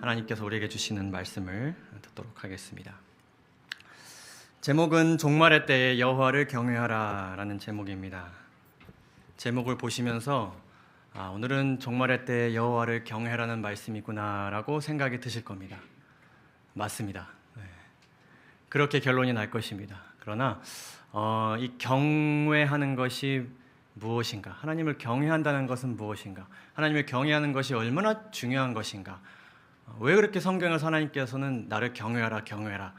하나님께서 우리에게 주시는 말씀을 듣도록 하겠습니다. 제목은 종말의 때에 여호와를 경외하라 라는 제목입니다. 제목을 보시면서 오늘은 종말의 때에 여호와를 경외하라는 말씀이구나 라고 생각이 드실 겁니다. 맞습니다. 그렇게 결론이 날 것입니다. 그러나 이 경외하는 것이 무엇인가? 하나님을 경외한다는 것은 무엇인가? 하나님을 경외하는 것이 얼마나 중요한 것인가? 왜 그렇게 성경에서 하나님께서는 나를 경외하라 경외하라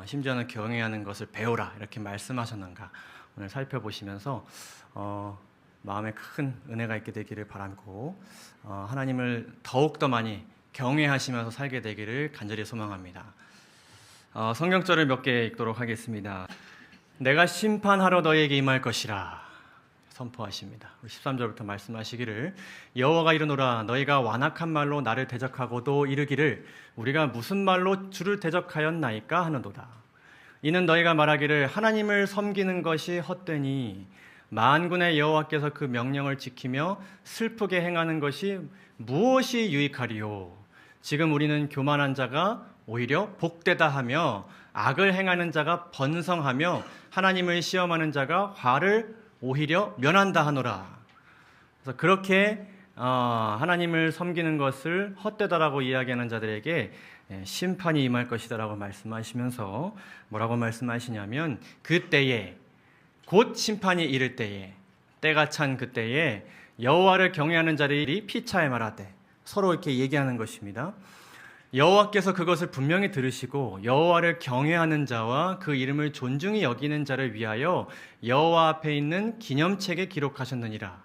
심지어는 경외하는 것을 배우라 이렇게 말씀하셨는가 오늘 살펴보시면서 마음에 큰 은혜가 있게 되기를 바라고 하나님을 더욱더 많이 경외하시면서 살게 되기를 간절히 소망합니다. 성경절을 몇 개 읽도록 하겠습니다. 내가 심판하러 너에게 임할 것이라 선포하십니다. 13절부터 말씀하시기를 여호와가 이르노라 너희가 완악한 말로 나를 대적하고도 이르기를 우리가 무슨 말로 주를 대적하였나이까 하는도다. 이는 너희가 말하기를 하나님을 섬기는 것이 헛되니 만군의 여호와께서 그 명령을 지키며 슬프게 행하는 것이 무엇이 유익하리요. 지금 우리는 교만한 자가 오히려 복되다 하며 악을 행하는 자가 번성하며 하나님을 시험하는 자가 화를 오히려 면한다 하노라. 그래서 그렇게 하나님을 섬기는 것을 헛되다라고 이야기하는 자들에게 심판이 임할 것이다라고 말씀하시면서 뭐라고 말씀하시냐면 그때에 곧 심판이 이를 때에 때가 찬 그때에 여호와를 경외하는 자들이 피차에 말하되 서로 이렇게 얘기하는 것입니다. 여호와께서 그것을 분명히 들으시고 여호와를 경외하는 자와 그 이름을 존중히 여기는 자를 위하여 여호와 앞에 있는 기념책에 기록하셨느니라.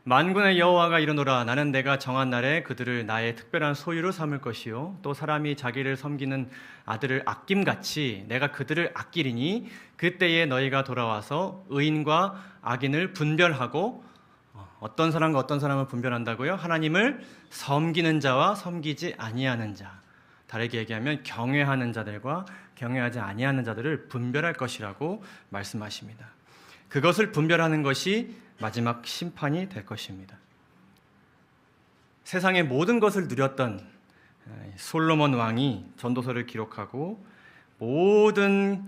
만군의 여호와가 이르노라 나는 내가 정한 날에 그들을 나의 특별한 소유로 삼을 것이요 또 사람이 자기를 섬기는 아들을 아낌같이 내가 그들을 아끼리니 그때에 너희가 돌아와서 의인과 악인을 분별하고 어떤 사람과 어떤 사람을 분별한다고요? 하나님을 섬기는 자와 섬기지 아니하는 자, 다르게 얘기하면 경외하는 자들과 경외하지 아니하는 자들을 분별할 것이라고 말씀하십니다. 그것을 분별하는 것이 마지막 심판이 될 것입니다. 세상의 모든 것을 누렸던 솔로몬 왕이 전도서를 기록하고 모든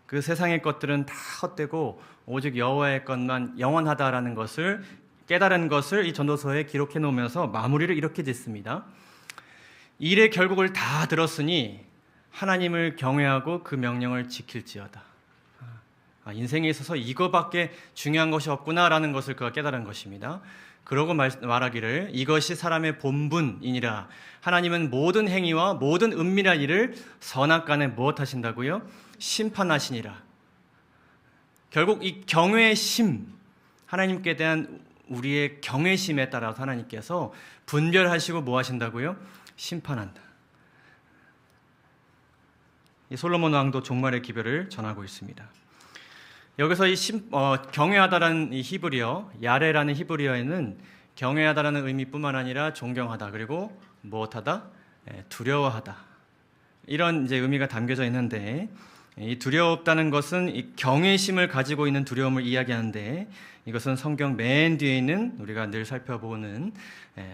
그 세상의 것들은 다 헛되고 오직 여호와의 것만 영원하다라는 것을 깨달은 것을 이 전도서에 기록해 놓으면서 마무리를 이렇게 짓습니다. 일의 결국을 다 들었으니 하나님을 경외하고 그 명령을 지킬지어다. 인생에 있어서 이거밖에 중요한 것이 없구나라는 것을 그가 깨달은 것입니다. 그러고 말하기를 이것이 사람의 본분이니라. 하나님은 모든 행위와 모든 은밀한 일을 선악간에 무엇하신다고요? 심판하시니라. 결국 이 경외심, 하나님께 대한 우리의 경외심에 따라서 하나님께서 분별하시고 뭐 하신다고요? 심판한다. 이 솔로몬 왕도 종말의 기별을 전하고 있습니다. 여기서 이 경외하다라는 이 히브리어, 야레라는 히브리어에는 경외하다라는 의미뿐만 아니라 존경하다, 그리고 무엇하다? 두려워하다. 이런 이제 의미가 담겨져 있는데 이 두려웠다는 것은 이 경외심을 가지고 있는 두려움을 이야기하는데 이것은 성경 맨 뒤에 있는 우리가 늘 살펴보는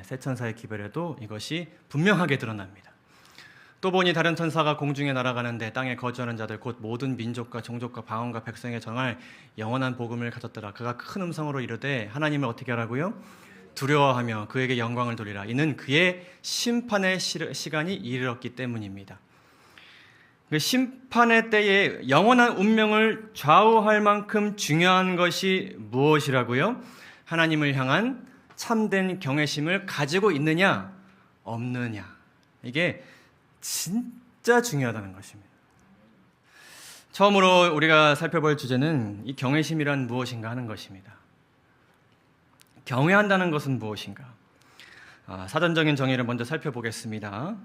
새 천사의 기별에도 이것이 분명하게 드러납니다. 또 보니 다른 천사가 공중에 날아가는데 땅에 거주하는 자들 곧 모든 민족과 종족과 방언과 백성에 정할 영원한 복음을 가졌더라. 그가 큰 음성으로 이르되 하나님을 어떻게 하라고요? 두려워하며 그에게 영광을 돌리라. 이는 그의 심판의 시간이 이르렀기 때문입니다. 그 심판의 때에 영원한 운명을 좌우할 만큼 중요한 것이 무엇이라고요? 하나님을 향한 참된 경외심을 가지고 있느냐 없느냐. 이게 진짜 중요하다는 것입니다. 처음으로 우리가 살펴볼 주제는 이 경외심이란 무엇인가 하는 것입니다. 경외한다는 것은 무엇인가? 사전적인 정의를 먼저 살펴보겠습니다.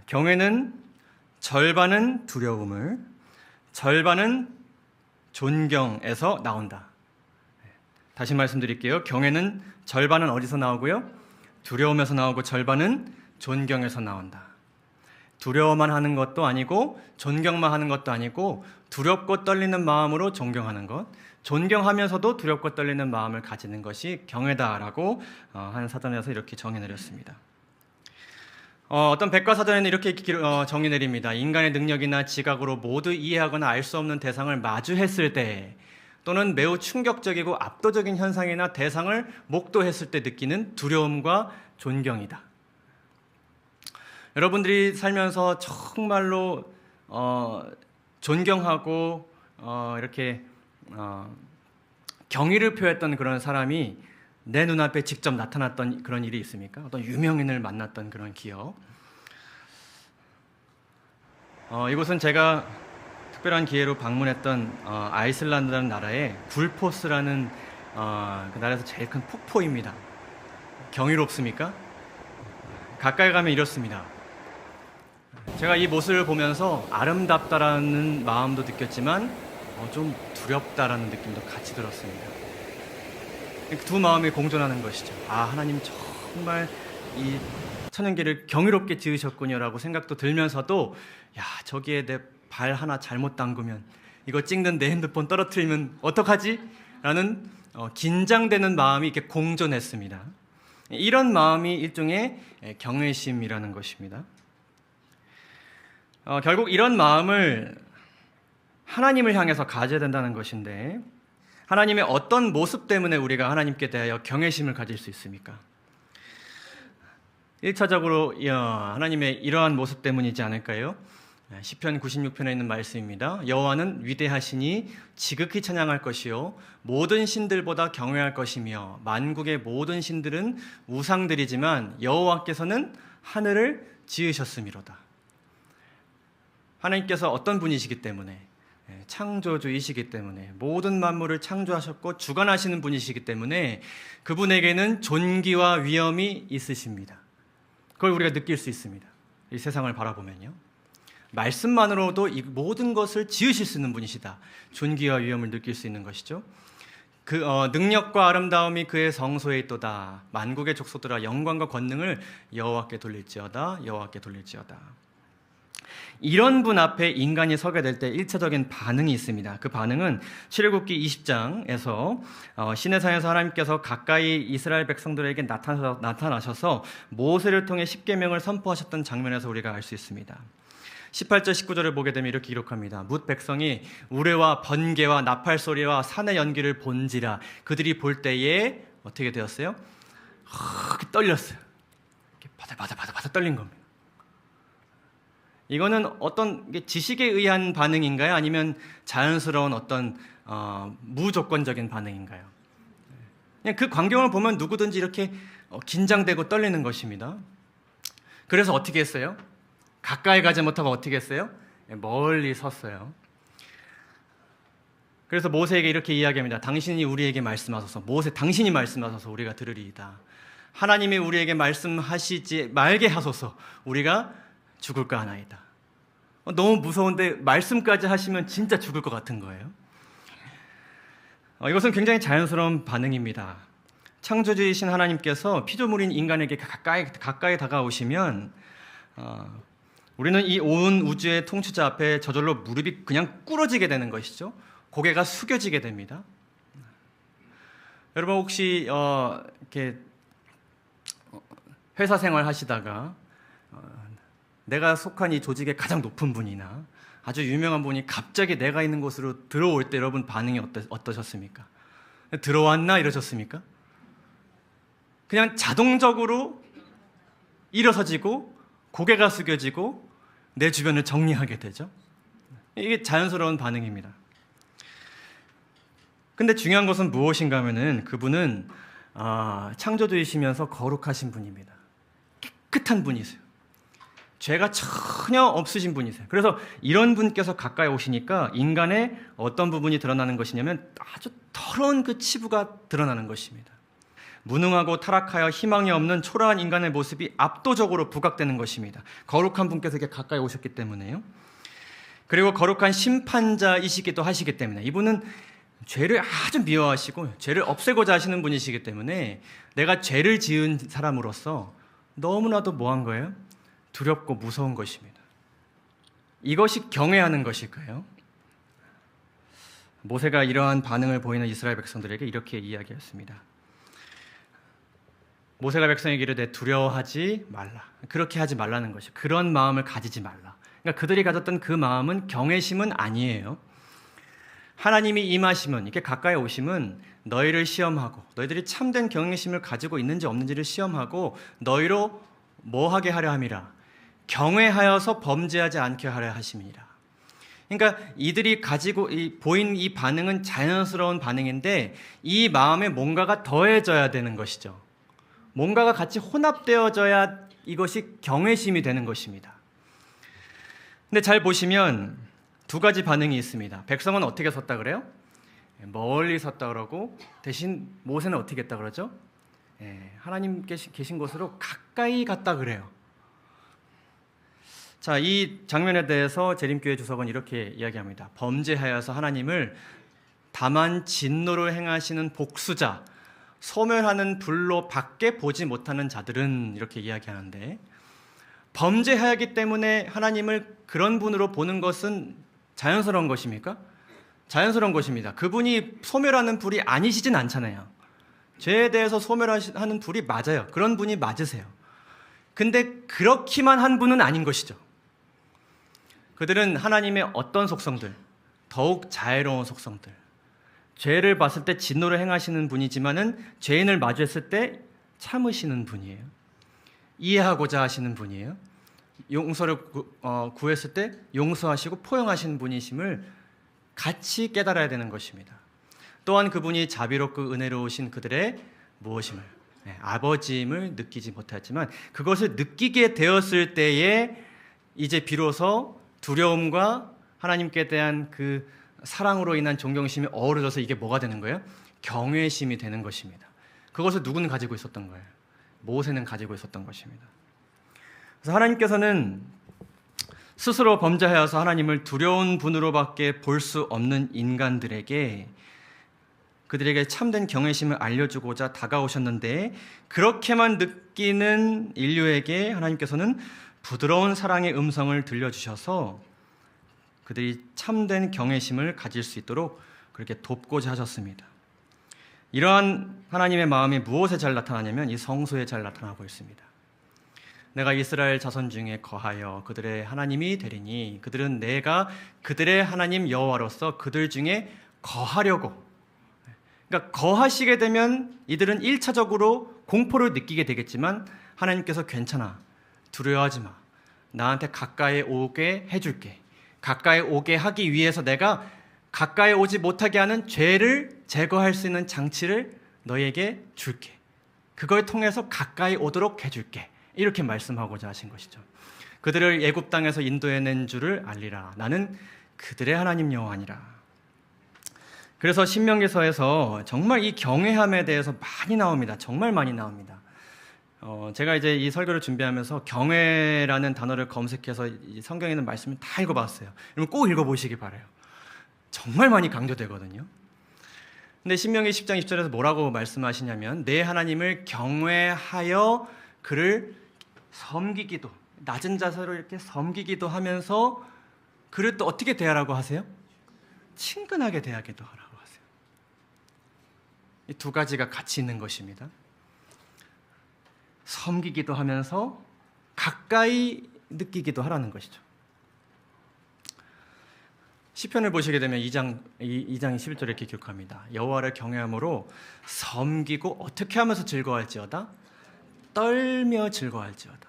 경외는 절반은 두려움을, 절반은 존경에서 나온다. 다시 말씀드릴게요. 경외는 절반은 어디서 나오고요? 두려움에서 나오고 절반은 존경에서 나온다. 두려워만 하는 것도 아니고 존경만 하는 것도 아니고 두렵고 떨리는 마음으로 존경하는 것, 존경하면서도 두렵고 떨리는 마음을 가지는 것이 경외다라고 한 사전에서 이렇게 정의 내렸습니다. 어떤 백과사전에는 이렇게 정의 내립니다. 인간의 능력이나 지각으로 모두 이해하거나 알 수 없는 대상을 마주했을 때, 또는 매우 충격적이고 압도적인 현상이나 대상을 목도했을 때 느끼는 두려움과 존경이다. 여러분들이 살면서 정말로 존경하고 이렇게 경의를 표했던 그런 사람이 내 눈앞에 직접 나타났던 그런 일이 있습니까? 어떤 유명인을 만났던 그런 기억. 이곳은 제가 특별한 기회로 방문했던 아이슬란드라는 나라의 굴포스라는 그 나라에서 제일 큰 폭포입니다. 경이롭습니까? 가까이 가면 이렇습니다. 제가 이 모습을 보면서 아름답다라는 마음도 느꼈지만 좀 두렵다라는 느낌도 같이 들었습니다. 두 마음이 공존하는 것이죠. 하나님 정말 이 천연계를 경이롭게 지으셨군요라고 생각도 들면서도 저기에 내 발 하나 잘못 담그면, 이거 찍는 내 핸드폰 떨어뜨리면 어떡하지? 라는 긴장되는 마음이 이렇게 공존했습니다. 이런 마음이 일종의 경외심이라는 것입니다. 결국 이런 마음을 하나님을 향해서 가져야 된다는 것인데, 하나님의 어떤 모습 때문에 우리가 하나님께 대하여 경외심을 가질 수 있습니까? 1차적으로 하나님의 이러한 모습 때문이지 않을까요? 시편 96편에 있는 말씀입니다. 여호와는 위대하시니 지극히 찬양할 것이요 모든 신들보다 경외할 것이며 만국의 모든 신들은 우상들이지만 여호와께서는 하늘을 지으셨음이로다. 하나님께서 어떤 분이시기 때문에, 창조주이시기 때문에, 모든 만물을 창조하셨고 주관하시는 분이시기 때문에 그분에게는 존귀와 위엄이 있으십니다. 그걸 우리가 느낄 수 있습니다. 이 세상을 바라보면요, 말씀만으로도 이 모든 것을 지으실 수 있는 분이시다. 존귀와 위엄을 느낄 수 있는 것이죠. 그 능력과 아름다움이 그의 성소에 있도다. 만국의 족속들아 영광과 권능을 여호와께 돌릴지어다. 여호와께 돌릴지어다. 이런 분 앞에 인간이 서게 될 때 1차적인 반응이 있습니다. 그 반응은 출애굽기 20장에서 시내산에서 하나님께서 가까이 이스라엘 백성들에게 나타나셔서 모세를 통해 십계명을 선포하셨던 장면에서 우리가 알 수 있습니다. 18절 19절을 보게 되면 이렇게 기록합니다. 뭇 백성이 우레와 번개와 나팔 소리와 산의 연기를 본지라. 그들이 볼 때에 어떻게 되었어요? 떨렸어요. 바다바다 떨린 겁니다. 이거는 어떤 지식에 의한 반응인가요? 아니면 자연스러운 어떤 무조건적인 반응인가요? 그냥 그 광경을 보면 누구든지 이렇게 긴장되고 떨리는 것입니다. 그래서 어떻게 했어요? 가까이 가지 못하고 어떻게 했어요? 멀리 섰어요. 그래서 모세에게 이렇게 이야기합니다. 당신이 우리에게 말씀하소서. 모세, 당신이 말씀하소서 우리가 들으리이다. 하나님이 우리에게 말씀하시지 말게 하소서. 우리가 죽을까 하나이다. 너무 무서운데 말씀까지 하시면 진짜 죽을 것 같은 거예요. 이것은 굉장히 자연스러운 반응입니다. 창조주이신 하나님께서 피조물인 인간에게 가까이 다가오시면 우리는 이 온 우주의 통치자 앞에 저절로 무릎이 그냥 꿇어지게 되는 것이죠. 고개가 숙여지게 됩니다. 여러분 혹시 이렇게 회사 생활 하시다가 내가 속한 이 조직의 가장 높은 분이나 아주 유명한 분이 갑자기 내가 있는 곳으로 들어올 때 여러분 반응이 어떠셨습니까? 들어왔나 이러셨습니까? 그냥 자동적으로 일어서지고 고개가 숙여지고 내 주변을 정리하게 되죠. 이게 자연스러운 반응입니다. 근데 중요한 것은 무엇인가 하면은 그분은 창조주이시면서 거룩하신 분입니다. 깨끗한 분이세요. 죄가 전혀 없으신 분이세요. 그래서 이런 분께서 가까이 오시니까 인간의 어떤 부분이 드러나는 것이냐면 아주 더러운 그 치부가 드러나는 것입니다. 무능하고 타락하여 희망이 없는 초라한 인간의 모습이 압도적으로 부각되는 것입니다. 거룩한 분께서 이렇게 가까이 오셨기 때문에요. 그리고 거룩한 심판자이시기도 하시기 때문에 이분은 죄를 아주 미워하시고 죄를 없애고자 하시는 분이시기 때문에 내가 죄를 지은 사람으로서 너무나도 뭐한 거예요? 두렵고 무서운 것입니다. 이것이 경외하는 것일까요? 모세가 이러한 반응을 보이는 이스라엘 백성들에게 이렇게 이야기했습니다. 모세가 백성에게 이르되 두려워하지 말라. 그렇게 하지 말라는 것이, 그런 마음을 가지지 말라. 그러니까 그들이 가졌던 그 마음은 경외심은 아니에요. 하나님이 임하심은, 이렇게 가까이 오심은 너희를 시험하고, 너희들이 참된 경외심을 가지고 있는지 없는지를 시험하고 너희로 뭐 하게 하려 함이라. 경외하여서 범죄하지 않게 하려 하심이라. 그러니까 이들이 가지고 보인 이 반응은 자연스러운 반응인데 이 마음에 뭔가가 더해져야 되는 것이죠. 뭔가가 같이 혼합되어져야 이것이 경외심이 되는 것입니다. 근데 잘 보시면 두 가지 반응이 있습니다. 백성은 어떻게 섰다 그래요? 멀리 섰다 그러고, 대신 모세는 어떻게 했다 그러죠? 하나님 계신 곳으로 가까이 갔다 그래요. 자, 이 장면에 대해서 재림교회 주석은 이렇게 이야기합니다. 범죄하여서 하나님을 다만 진노를 행하시는 복수자, 소멸하는 불로 밖에 보지 못하는 자들은, 이렇게 이야기하는데, 범죄하였기 때문에 하나님을 그런 분으로 보는 것은 자연스러운 것입니까? 자연스러운 것입니다. 그분이 소멸하는 불이 아니시진 않잖아요. 죄에 대해서 소멸하는 불이 맞아요. 그런 분이 맞으세요. 근데 그렇기만 한 분은 아닌 것이죠. 그들은 하나님의 어떤 속성들, 더욱 자애로운 속성들, 죄를 봤을 때 진노를 행하시는 분이지만은 죄인을 마주했을 때 참으시는 분이에요. 이해하고자 하시는 분이에요. 용서를 구했을 때 용서하시고 포용하시는 분이심을 같이 깨달아야 되는 것입니다. 또한 그분이 자비롭고 은혜로우신 그들의 무엇임을, 아버지임을 느끼지 못했지만 그것을 느끼게 되었을 때에 이제 비로소 두려움과 하나님께 대한 그 사랑으로 인한 존경심이 어우러져서 이게 뭐가 되는 거예요? 경외심이 되는 것입니다. 그것을 누구는 가지고 있었던 거예요? 모세는 가지고 있었던 것입니다. 그래서 하나님께서는 스스로 범죄하여서 하나님을 두려운 분으로밖에 볼 수 없는 인간들에게, 그들에게 참된 경외심을 알려주고자 다가오셨는데, 그렇게만 느끼는 인류에게 하나님께서는 부드러운 사랑의 음성을 들려주셔서 그들이 참된 경외심을 가질 수 있도록 그렇게 돕고자 하셨습니다. 이러한 하나님의 마음이 무엇에 잘 나타나냐면 이 성소에 잘 나타나고 있습니다. 내가 이스라엘 자손 중에 거하여 그들의 하나님이 되리니 그들은 내가 그들의 하나님 여호와로서 그들 중에 거하려고. 그러니까 거하시게 되면 이들은 1차적으로 공포를 느끼게 되겠지만 하나님께서 괜찮아, 두려워하지 마, 나한테 가까이 오게 해줄게, 가까이 오게 하기 위해서 내가 가까이 오지 못하게 하는 죄를 제거할 수 있는 장치를 너희에게 줄게, 그걸 통해서 가까이 오도록 해줄게, 이렇게 말씀하고자 하신 것이죠. 그들을 애굽 땅에서 인도해낸 줄을 알리라. 나는 그들의 하나님 여호와니라. 그래서 신명기서에서 정말 이 경외함에 대해서 많이 나옵니다. 정말 많이 나옵니다. 제가 이제 이 설교를 준비하면서 경외라는 단어를 검색해서 이 성경에 있는 말씀을 다 읽어봤어요. 여러분 꼭 읽어보시기 바라요. 정말 많이 강조되거든요. 근데 신명기 10장 10절에서 뭐라고 말씀하시냐면, 내 하나님을 경외하여 그를 섬기기도, 낮은 자세로 이렇게 섬기기도 하면서 그를 또 어떻게 대하라고 하세요? 친근하게 대하기도 하라고 하세요. 이 두 가지가 같이 있는 것입니다. 섬기기도 하면서 가까이 느끼기도 하라는 것이죠. 시편을 보시게 되면 2장 11절에 이렇게 기록합니다. 여호와를 경외함으로 섬기고 어떻게 하면서 즐거워할지어다? 떨며 즐거워할지어다.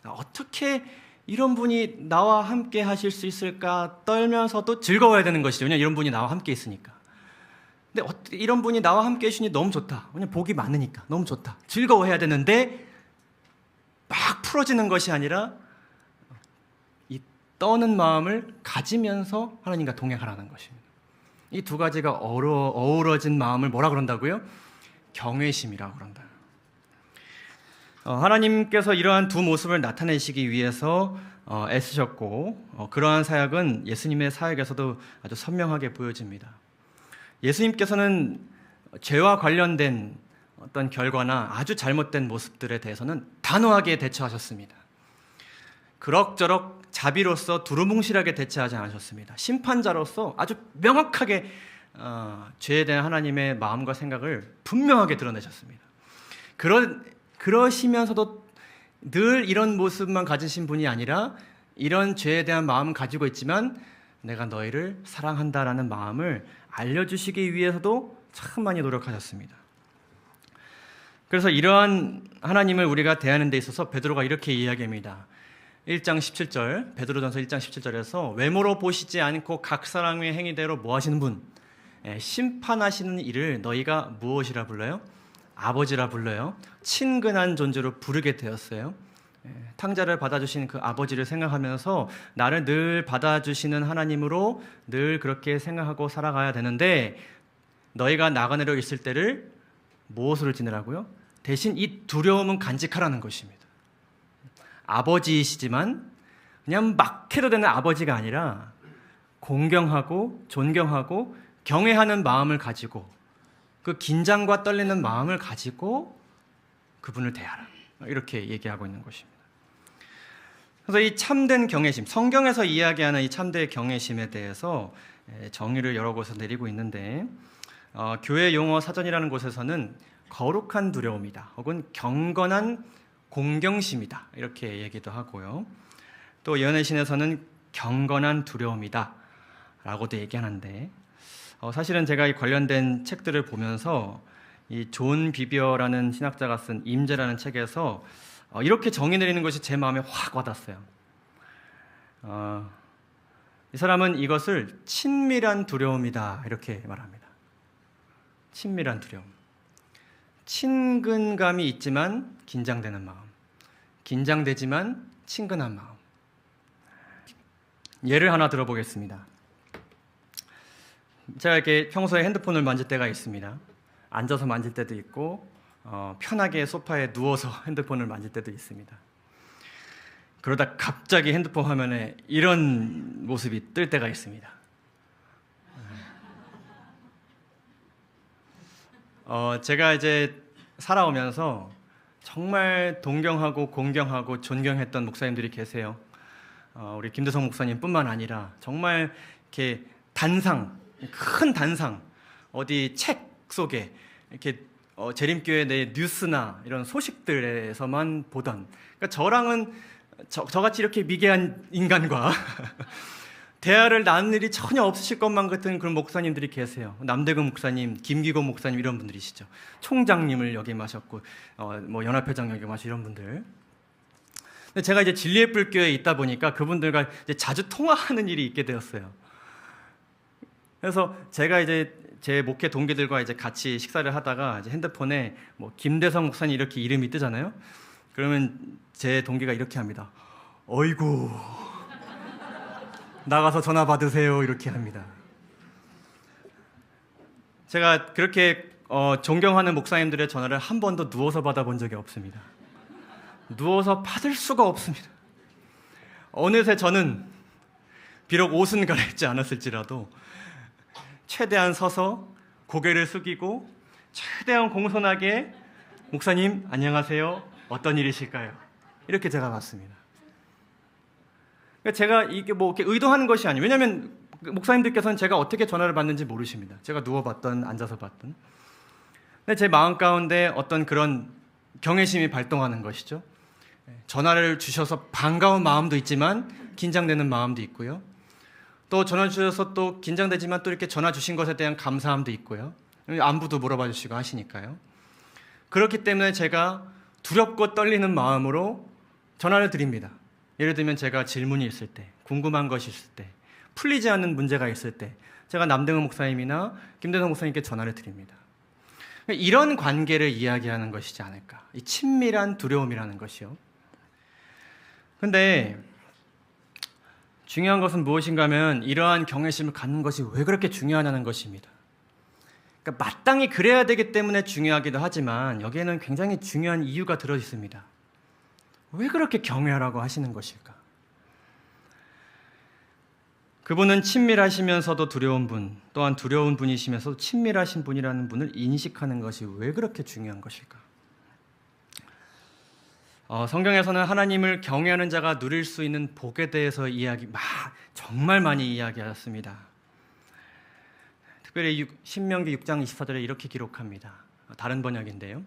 어떻게 이런 분이 나와 함께 하실 수 있을까? 떨면서도 즐거워야 되는 것이죠. 왜냐하면 이런 분이 나와 함께 있으니까. 근데 이런 분이 나와 함께 해주니 너무 좋다. 왜냐하면 복이 많으니까 너무 좋다. 즐거워해야 되는데 막 풀어지는 것이 아니라 이 떠는 마음을 가지면서 하나님과 동행하라는 것입니다. 이 두 가지가 어우러진 마음을 뭐라 그런다고요? 경외심이라고 그런다. 하나님께서 이러한 두 모습을 나타내시기 위해서 애쓰셨고, 그러한 사역은 예수님의 사역에서도 아주 선명하게 보여집니다. 예수님께서는 죄와 관련된 어떤 결과나 아주 잘못된 모습들에 대해서는 단호하게 대처하셨습니다. 그럭저럭 자비로서 두루뭉실하게 대처하지 않으셨습니다. 심판자로서 아주 명확하게 죄에 대한 하나님의 마음과 생각을 분명하게 드러내셨습니다. 그러시면서도 늘 이런 모습만 가지신 분이 아니라 이런 죄에 대한 마음은 가지고 있지만 내가 너희를 사랑한다라는 마음을 알려주시기 위해서도 참 많이 노력하셨습니다. 그래서 이러한 하나님을 우리가 대하는 데 있어서 베드로가 이렇게 이야기합니다. 1장 17절, 베드로전서 1장 17절에서 외모로 보시지 않고 각 사람의 행위대로 뭐 하시는 분? 심판하시는 이를 너희가 무엇이라 불러요? 아버지라 불러요. 친근한 존재로 부르게 되었어요. 탕자를 받아주신 그 아버지를 생각하면서 나를 늘 받아주시는 하나님으로 늘 그렇게 생각하고 살아가야 되는데 너희가 나그네로 있을 때를 무엇으로 지내라고요? 대신 이 두려움은 간직하라는 것입니다. 아버지이시지만 그냥 막 해도 되는 아버지가 아니라 공경하고 존경하고 경외하는 마음을 가지고 그 긴장과 떨리는 마음을 가지고 그분을 대하라. 이렇게 얘기하고 있는 것입니다. 그래서 이 참된 경외심, 성경에서 이야기하는 이 참된 경외심에 대해서 정의를 여러 곳에서 내리고 있는데 교회 용어 사전이라는 곳에서는 거룩한 두려움이다 혹은 경건한 공경심이다 이렇게 얘기도 하고요. 또 연애신에서는 경건한 두려움이다 라고도 얘기하는데 사실은 제가 이 관련된 책들을 보면서 이 존 비비어라는 신학자가 쓴 임재라는 책에서 이렇게 정의 내리는 것이 제 마음에 확 와닿았어요. 이 사람은 이것을 친밀한 두려움이다 이렇게 말합니다. 친밀한 두려움. 친근감이 있지만 긴장되는 마음. 긴장되지만 친근한 마음. 예를 하나 들어보겠습니다. 제가 이렇게 평소에 핸드폰을 만질 때가 있습니다. 앉아서 만질 때도 있고 편하게 소파에 누워서 핸드폰을 만질 때도 있습니다. 그러다 갑자기 핸드폰 화면에 이런 모습이 뜰 때가 있습니다. 제가 이제 살아오면서 정말 동경하고 공경하고 존경했던 목사님들이 계세요. 우리 김대성 목사님뿐만 아니라 정말 이렇게 큰 단상, 어디 책 속에 이렇게 재림교회 내 뉴스나 이런 소식들에서만 보던, 그러니까 저랑은 저같이 이렇게 미개한 인간과 대화를 나눌 일이 전혀 없으실 것만 같은 그런 목사님들이 계세요. 남대근 목사님, 김기고 목사님 이런 분들이시죠. 총장님을 역임하셨고 뭐 연합회장 역임하시고 이런 분들. 근데 제가 이제 진리의 불교에 있다 보니까 그분들과 이제 자주 통화하는 일이 있게 되었어요. 그래서 제가 이제 제 목회 동기들과 이제 같이 식사를 하다가 이제 핸드폰에 뭐 김대성 목사님 이렇게 이름이 뜨잖아요. 그러면 제 동기가 이렇게 합니다. 어이구. 나가서 전화 받으세요 이렇게 합니다. 제가 그렇게 존경하는 목사님들의 전화를 한 번도 누워서 받아본 적이 없습니다. 누워서 받을 수가 없습니다. 어느새 저는 비록 옷은 갈아입지 않았을지라도 최대한 서서 고개를 숙이고 최대한 공손하게 목사님 안녕하세요 어떤 일이실까요? 이렇게 제가 받습니다. 제가 이게 뭐 이렇게 의도하는 것이 아니에요. 왜냐하면 목사님들께서는 제가 어떻게 전화를 받는지 모르십니다. 제가 누워 받든 앉아서 받든. 근데 제 마음 가운데 어떤 그런 경외심이 발동하는 것이죠. 전화를 주셔서 반가운 마음도 있지만 긴장되는 마음도 있고요. 또 전화 주셔서 또 긴장되지만 또 이렇게 전화 주신 것에 대한 감사함도 있고요. 안부도 물어봐 주시고 하시니까요. 그렇기 때문에 제가 두렵고 떨리는 마음으로 전화를 드립니다. 예를 들면 제가 질문이 있을 때, 궁금한 것이 있을 때, 풀리지 않는 문제가 있을 때 제가 남대근 목사님이나 김대성 목사님께 전화를 드립니다. 이런 관계를 이야기하는 것이지 않을까. 이 친밀한 두려움이라는 것이요. 근데 중요한 것은 무엇인가 하면 이러한 경외심을 갖는 것이 왜 그렇게 중요하냐는 것입니다. 그러니까 마땅히 그래야 되기 때문에 중요하기도 하지만 여기에는 굉장히 중요한 이유가 들어 있습니다. 왜 그렇게 경외하라고 하시는 것일까? 그분은 친밀하시면서도 두려운 분, 또한 두려운 분이시면서도 친밀하신 분이라는 분을 인식하는 것이 왜 그렇게 중요한 것일까? 성경에서는 하나님을 경외하는 자가 누릴 수 있는 복에 대해서 정말 많이 이야기하였습니다. 특별히 신명기 6장 24절에 이렇게 기록합니다. 다른 번역인데요.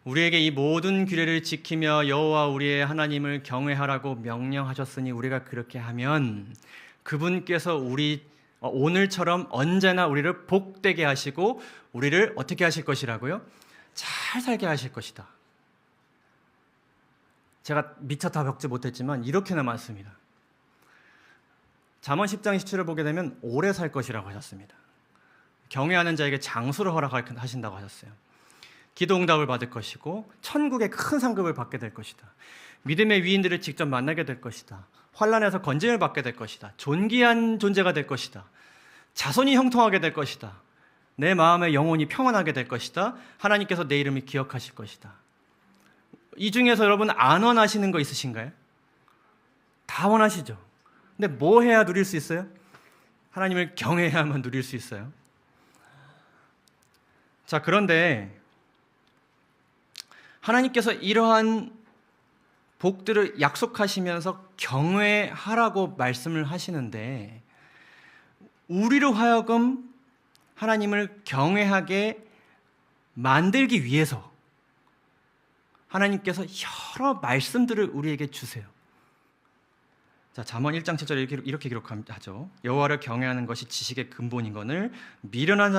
우리에게 이 모든 규례를 지키며 여호와 우리의 하나님을 경외하라고 명령하셨으니 우리가 그렇게 하면 그분께서 오늘처럼 언제나 우리를 복되게 하시고 우리를 어떻게 하실 것이라고요? 잘 살게 하실 것이다. 제가 미처 다 적지 못했지만 이렇게나 많습니다. 잠언 10장 17을 보게 되면 오래 살 것이라고 하셨습니다. 경외하는 자에게 장수를 허락하신다고 하셨어요. 기도 응답을 받을 것이고 천국의 큰 상급을 받게 될 것이다. 믿음의 위인들을 직접 만나게 될 것이다. 환난에서 건짐을 받게 될 것이다. 존귀한 존재가 될 것이다. 자손이 형통하게 될 것이다. 내 마음의 영혼이 평안하게 될 것이다. 하나님께서 내 이름을 기억하실 것이다. 이 중에서 여러분 안 원하시는 거 있으신가요? 다 원하시죠. 근데 뭐 해야 누릴 수 있어요? 하나님을 경외해야만 누릴 수 있어요. 자, 그런데 하나님께서 이러한 복들을 약속하시면서 경외하라고 말씀을 하시는데 우리로 하여금 하나님을 경외하게 만들기 위해서 하나님께서 여러 말씀들을 우리에게 주세요. 자, 잠언 1장 7절에 이렇게 기록하죠. 여호와를 경외하는 것이 지식의 근본이거늘 미련한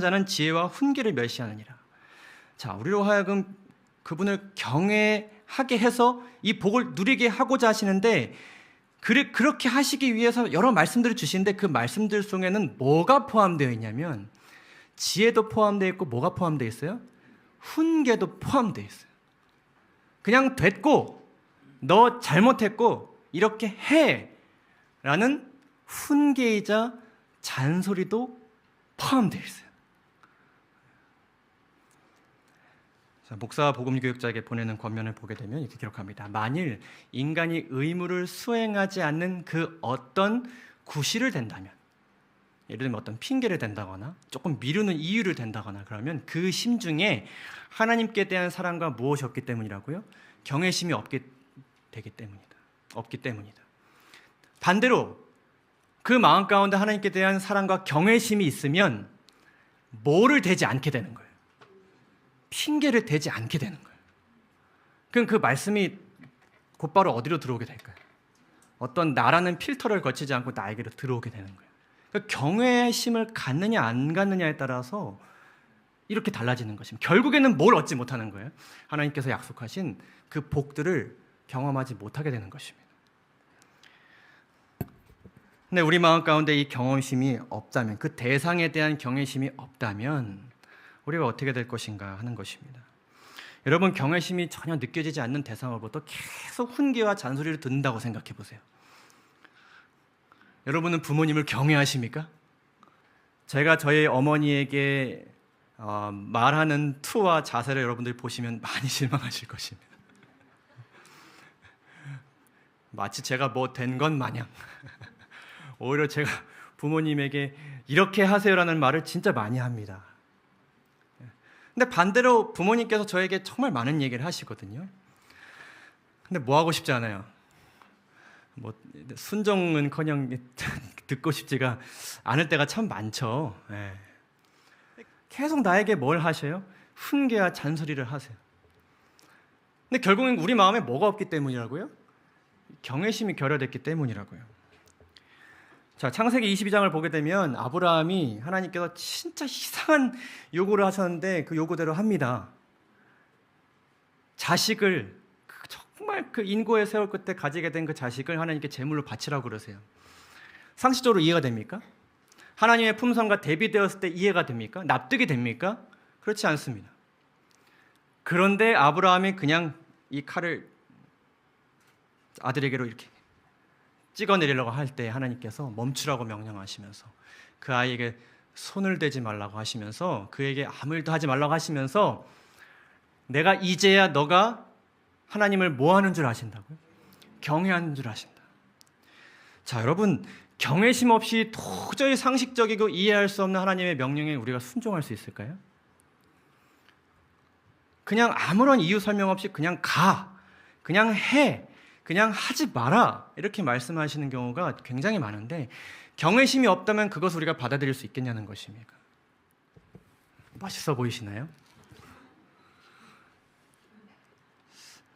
자는 지혜와 훈계를 멸시하느니라. 자, 우리로 하여금 그분을 경외하게 해서 이 복을 누리게 하고자 하시는데 그렇게 하시기 위해서 여러 말씀들을 주시는데 그 말씀들 속에는 뭐가 포함되어 있냐면 지혜도 포함되어 있고 뭐가 포함되어 있어요? 훈계도 포함되어 있어요. 그냥 됐고 너 잘못했고 이렇게 해 라는 훈계이자 잔소리도 포함되어 있어요. 자, 목사 복음교육자에게 보내는 권면을 보게 되면 이렇게 기록합니다. 만일 인간이 의무를 수행하지 않는 그 어떤 구실을 댄다면, 예를 들면 어떤 핑계를 댄다거나 조금 미루는 이유를 댄다거나 그러면 그 심중에 하나님께 대한 사랑과 무엇이 없기 때문이라고요? 경외심이 없기 때문이다. 반대로 그 마음 가운데 하나님께 대한 사랑과 경외심이 있으면 뭐를 대지 않게 되는 거예요. 핑계를 대지 않게 되는 거예요. 그럼 그 말씀이 곧바로 어디로 들어오게 될까요? 어떤 나라는 필터를 거치지 않고 나에게로 들어오게 되는 거예요. 그러니까 경외심을 갖느냐 안 갖느냐에 따라서 이렇게 달라지는 것입니다. 결국에는 뭘 얻지 못하는 거예요? 하나님께서 약속하신 그 복들을 경험하지 못하게 되는 것입니다. 근데 우리 마음 가운데 이 경험심이 없다면, 그 대상에 대한 경외심이 없다면 우리가 어떻게 될 것인가 하는 것입니다. 여러분, 경외심이 전혀 느껴지지 않는 대상으로부터 계속 훈계와 잔소리를 듣는다고 생각해 보세요. 여러분은 부모님을 경외하십니까? 제가 저희 어머니에게 말하는 투와 자세를 여러분들이 보시면 많이 실망하실 것입니다. 마치 제가 뭐 된 건 마냥 오히려 제가 부모님에게 이렇게 하세요라는 말을 진짜 많이 합니다. 근데 반대로 부모님께서 저에게 정말 많은 얘기를 하시거든요. 근데 뭐 하고 싶지 않아요. 뭐 순종은커녕 듣고 싶지가 않을 때가 참 많죠. 계속 나에게 뭘 하셔요? 훈계와 잔소리를 하세요. 근데 결국엔 우리 마음에 뭐가 없기 때문이라고요? 경외심이 결여됐기 때문이라고요. 자, 창세기 22장을 보게 되면 아브라함이 하나님께서 진짜 이상한 요구를 하셨는데 그 요구대로 합니다. 자식을 정말 그 인고의 세월 끝에 가지게 된 그 자식을 하나님께 제물로 바치라고 그러세요. 상식적으로 이해가 됩니까? 하나님의 품성과 대비되었을 때 이해가 됩니까? 납득이 됩니까? 그렇지 않습니다. 그런데 아브라함이 그냥 이 칼을 아들에게로 이렇게 찍어내리려고 할 때 하나님께서 멈추라고 명령하시면서 그 아이에게 손을 대지 말라고 하시면서 그에게 아무 일도 하지 말라고 하시면서 내가 이제야 너가 하나님을 뭐 하는 줄 아신다고요? 경외하는 줄 아신다. 자, 여러분, 경외심 없이 도저히 상식적이고 이해할 수 없는 하나님의 명령에 우리가 순종할 수 있을까요? 그냥 아무런 이유 설명 없이 그냥 가, 그냥 해, 그냥 하지 마라 이렇게 말씀하시는 경우가 굉장히 많은데 경외심이 없다면 그것을 우리가 받아들일 수 있겠냐는 것입니까? 멋있어 보이시나요?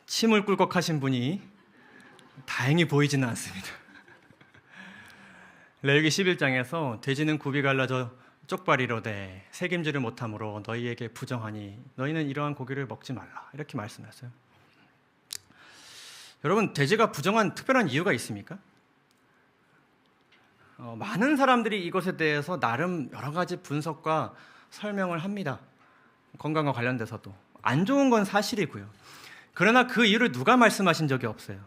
침을 꿀꺽하신 분이 다행히 보이지는 않습니다. 레위기 11장에서 돼지는 굽이 갈라져 쪽발이로되 새김질을 못함으로 너희에게 부정하니 너희는 이러한 고기를 먹지 말라 이렇게 말씀하셨어요. 여러분, 돼지가 부정한 특별한 이유가 있습니까? 많은 사람들이 이것에 대해서 나름 여러 가지 분석과 설명을 합니다. 건강과 관련돼서도 안 좋은 건 사실이고요. 그러나 그 이유를 누가 말씀하신 적이 없어요.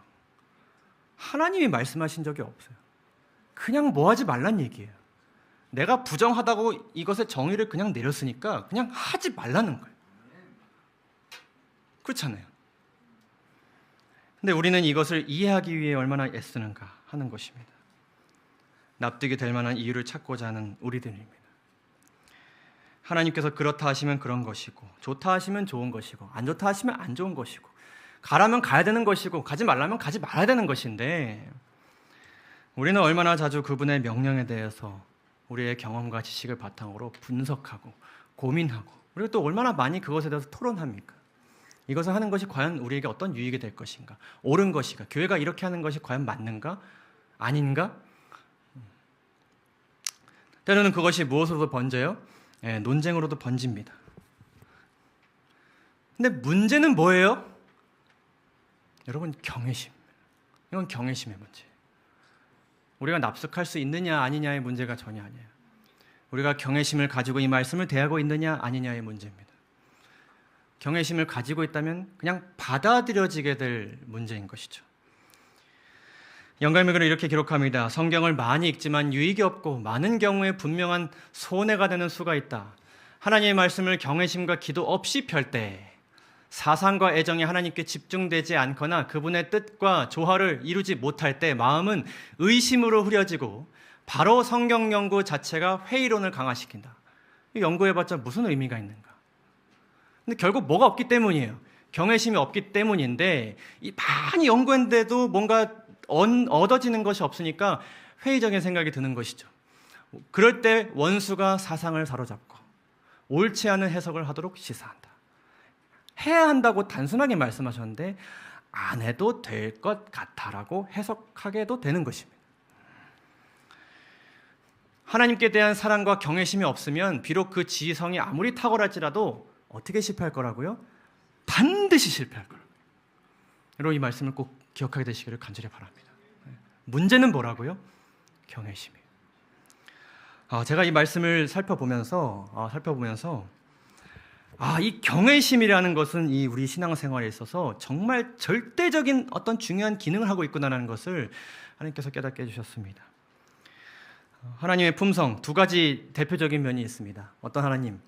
하나님이 말씀하신 적이 없어요. 그냥 뭐 하지 말란 얘기예요. 내가 부정하다고 이것의 정의를 그냥 내렸으니까 그냥 하지 말라는 거예요. 그렇잖아요. 근데 우리는 이것을 이해하기 위해 얼마나 애쓰는가 하는 것입니다. 납득이 될 만한 이유를 찾고자 하는 우리들입니다. 하나님께서 그렇다 하시면 그런 것이고 좋다 하시면 좋은 것이고 안 좋다 하시면 안 좋은 것이고 가라면 가야 되는 것이고 가지 말라면 가지 말아야 되는 것인데 우리는 얼마나 자주 그분의 명령에 대해서 우리의 경험과 지식을 바탕으로 분석하고 고민하고 그리고 또 얼마나 많이 그것에 대해서 토론합니까? 이것을 하는 것이 과연 우리에게 어떤 유익이 될 것인가? 옳은 것인가? 교회가 이렇게 하는 것이 과연 맞는가? 아닌가? 때로는 그것이 무엇으로도 번져요? 논쟁으로도 번집니다. 근데 문제는 뭐예요? 여러분, 경외심. 이건 경외심의 문제예요. 우리가 납득할 수 있느냐 아니냐의 문제가 전혀 아니에요. 우리가 경외심을 가지고 이 말씀을 대하고 있느냐 아니냐의 문제입니다. 경외심을 가지고 있다면 그냥 받아들여지게 될 문제인 것이죠. 영감의 글은 이렇게 기록합니다. 성경을 많이 읽지만 유익이 없고 많은 경우에 분명한 손해가 되는 수가 있다. 하나님의 말씀을 경외심과 기도 없이 펼 때 사상과 애정이 하나님께 집중되지 않거나 그분의 뜻과 조화를 이루지 못할 때 마음은 의심으로 흐려지고 바로 성경 연구 자체가 회의론을 강화시킨다. 연구해봤자 무슨 의미가 있는가? 근데 결국 뭐가 없기 때문이에요. 경외심이 없기 때문인데 많이 연구했는데도 뭔가 얻어지는 것이 없으니까 회의적인 생각이 드는 것이죠. 그럴 때 원수가 사상을 사로잡고 옳지 않은 해석을 하도록 시사한다. 해야 한다고 단순하게 말씀하셨는데 안 해도 될 것 같아라고 해석하게도 되는 것입니다. 하나님께 대한 사랑과 경외심이 없으면 비록 그 지성이 아무리 탁월할지라도 어떻게 실패할 거라고요? 반드시 실패할 거라고요. 여러분, 이 말씀을 꼭 기억하게 되시기를 간절히 바랍니다. 문제는 뭐라고요? 경외심이에요. 제가 이 말씀을 살펴보면서 이 경외심이라는 것은 이 우리 신앙생활에 있어서 정말 절대적인 어떤 중요한 기능을 하고 있구나라는 것을 하나님께서 깨닫게 해주셨습니다. 하나님의 품성 두 가지 대표적인 면이 있습니다. 어떤 하나님?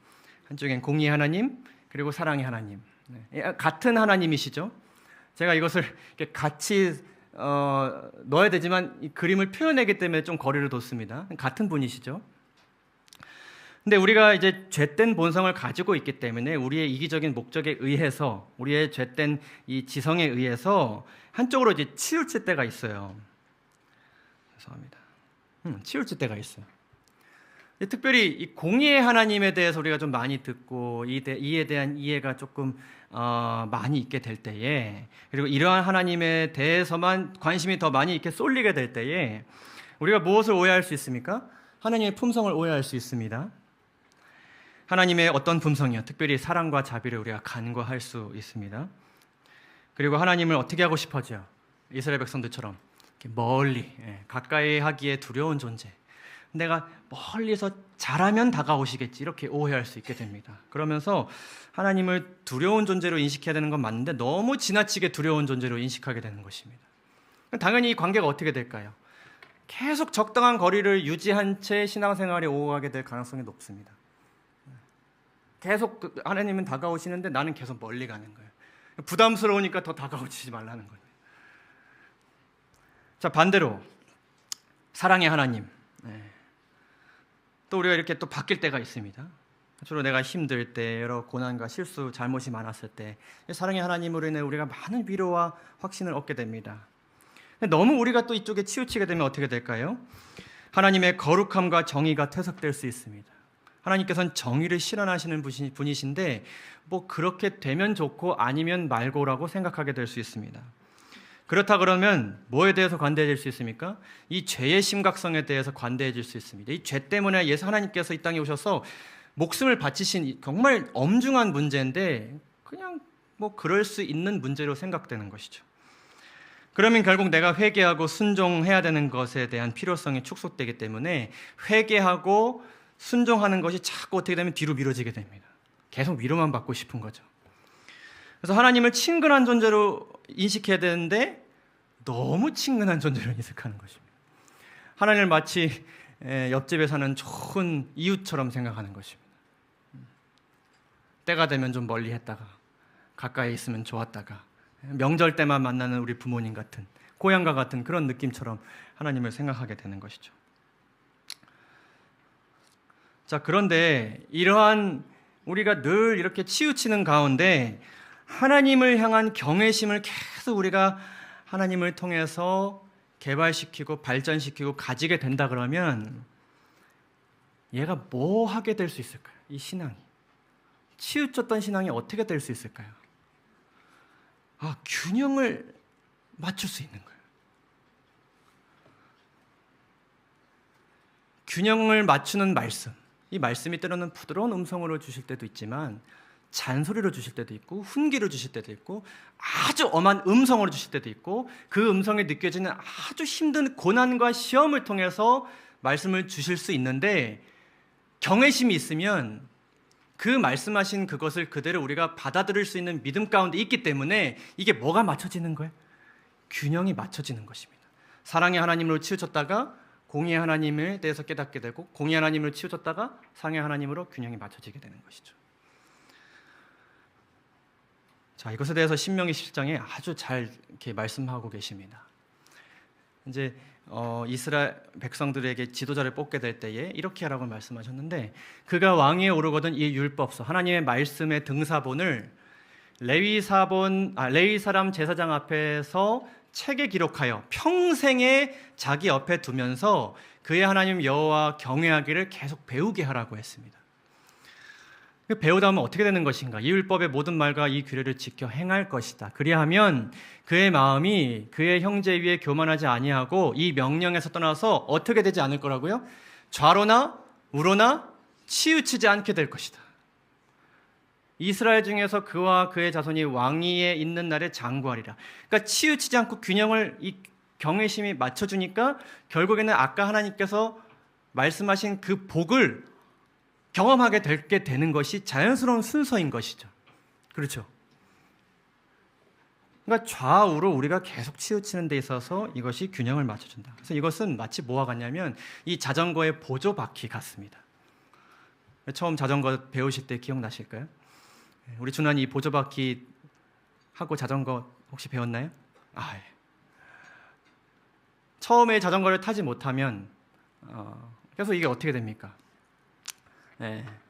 한쪽엔 공의의 하나님, 그리고 사랑의 하나님. 같은 하나님이시죠. 제가 이것을 같이 넣어야 되지만 이 그림을 표현하기 때문에 좀 거리를 뒀습니다. 같은 분이시죠. 근데 우리가 이제 죄된 본성을 가지고 있기 때문에 우리의 이기적인 목적에 의해서 우리의 죄된 이 지성에 의해서 한쪽으로 이제 치우칠 때가 있어요. 죄송합니다. 치우칠 때가 있어요. 특별히 이 공의의 하나님에 대해서 우리가 좀 많이 듣고 이에 대한 이해가 조금 많이 있게 될 때에 그리고 이러한 하나님에 대해서만 관심이 더 많이 이렇게 쏠리게 될 때에 우리가 무엇을 오해할 수 있습니까? 하나님의 품성을 오해할 수 있습니다. 하나님의 어떤 품성이요? 특별히 사랑과 자비를 우리가 간과할 수 있습니다. 그리고 하나님을 어떻게 하고 싶어져요? 이스라엘 백성들처럼 이렇게 멀리 가까이 하기에 두려운 존재. 내가 멀리서 잘하면 다가오시겠지 이렇게 오해할 수 있게 됩니다. 그러면서 하나님을 두려운 존재로 인식해야 되는 건 맞는데 너무 지나치게 두려운 존재로 인식하게 되는 것입니다. 당연히 이 관계가 어떻게 될까요? 계속 적당한 거리를 유지한 채 신앙생활에 오가게 될 가능성이 높습니다. 계속 하나님은 다가오시는데 나는 계속 멀리 가는 거예요. 부담스러우니까 더 다가오지 말라는 거예요. 자, 반대로 사랑의 하나님. 또 우리가 이렇게 또 바뀔 때가 있습니다. 주로 내가 힘들 때, 여러 고난과 실수, 잘못이 많았을 때 사랑의 하나님으로 인해 우리가 많은 위로와 확신을 얻게 됩니다. 너무 우리가 또 이쪽에 치우치게 되면 어떻게 될까요? 하나님의 거룩함과 정의가 퇴색될 수 있습니다. 하나님께서는 정의를 실현하시는 분이신데 뭐 그렇게 되면 좋고 아니면 말고라고 생각하게 될 수 있습니다. 그렇다 그러면 뭐에 대해서 관대해질 수 있습니까? 이 죄의 심각성에 대해서 관대해질 수 있습니다. 이 죄 때문에 예수 하나님께서 이 땅에 오셔서 목숨을 바치신 정말 엄중한 문제인데 그냥 뭐 그럴 수 있는 문제로 생각되는 것이죠. 그러면 결국 내가 회개하고 순종해야 되는 것에 대한 필요성이 축소되기 때문에 회개하고 순종하는 것이 자꾸 어떻게 되면 뒤로 미뤄지게 됩니다. 계속 위로만 받고 싶은 거죠. 그래서 하나님을 친근한 존재로 인식해야 되는데 너무 친근한 존재로 인식하는 것입니다. 하나님을 마치 옆집에 사는 좋은 이웃처럼 생각하는 것입니다. 때가 되면 좀 멀리 했다가 가까이 있으면 좋았다가 명절 때만 만나는 우리 부모님 같은, 고향과 같은 그런 느낌처럼 하나님을 생각하게 되는 것이죠. 자, 그런데 이러한 우리가 늘 이렇게 치우치는 가운데 하나님을 향한 경외심을 계속 우리가 하나님을 통해서 개발시키고 발전시키고 가지게 된다 그러면 얘가 뭐 하게 될 수 있을까요? 이 신앙이, 치우쳤던 신앙이 어떻게 될 수 있을까요? 균형을 맞출 수 있는 거예요. 균형을 맞추는 말씀, 이 말씀이 때로는 부드러운 음성으로 주실 때도 있지만 잔소리로 주실 때도 있고 훈계로 주실 때도 있고 아주 엄한 음성으로 주실 때도 있고 그 음성에 느껴지는 아주 힘든 고난과 시험을 통해서 말씀을 주실 수 있는데 경외심이 있으면 그 말씀하신 그것을 그대로 우리가 받아들일 수 있는 믿음 가운데 있기 때문에 이게 뭐가 맞춰지는 거예요? 균형이 맞춰지는 것입니다. 사랑의 하나님으로 치우쳤다가 공의의 하나님에 대해서 깨닫게 되고 공의의 하나님을 치우쳤다가 상의 하나님으로 균형이 맞춰지게 되는 것이죠. 자, 이것에 대해서 신명기 17장에 아주 잘 이렇게 말씀하고 계십니다. 이제 이스라엘 백성들에게 지도자를 뽑게 될 때에 이렇게 하라고 말씀하셨는데 그가 왕위에 오르거든 이 율법서 하나님의 말씀의 등사본을 레위 사람 제사장 앞에서 책에 기록하여 평생에 자기 옆에 두면서 그의 하나님 여호와 경외하기를 계속 배우게 하라고 했습니다. 배우다 하면 어떻게 되는 것인가? 이 율법의 모든 말과 이 규례를 지켜 행할 것이다. 그리하면 그의 마음이 그의 형제 위에 교만하지 아니하고 이 명령에서 떠나서 어떻게 되지 않을 거라고요? 좌로나 우로나 치우치지 않게 될 것이다. 이스라엘 중에서 그와 그의 자손이 왕위에 있는 날에 장구하리라. 그러니까 치우치지 않고 균형을 이 경외심이 맞춰주니까 결국에는 아까 하나님께서 말씀하신 그 복을 경험하게 되는 것이 자연스러운 순서인 것이죠. 그렇죠? 그러니까 좌우로 우리가 계속 치우치는 데 있어서 이것이 균형을 맞춰준다. 그래서 이것은 마치 뭐와 같냐면 이 자전거의 보조바퀴 같습니다. 처음 자전거 배우실 때 기억나실까요? 우리 준환이 이 보조바퀴 하고 자전거 혹시 배웠나요? 예. 처음에 자전거를 타지 못하면 계속 이게 어떻게 됩니까?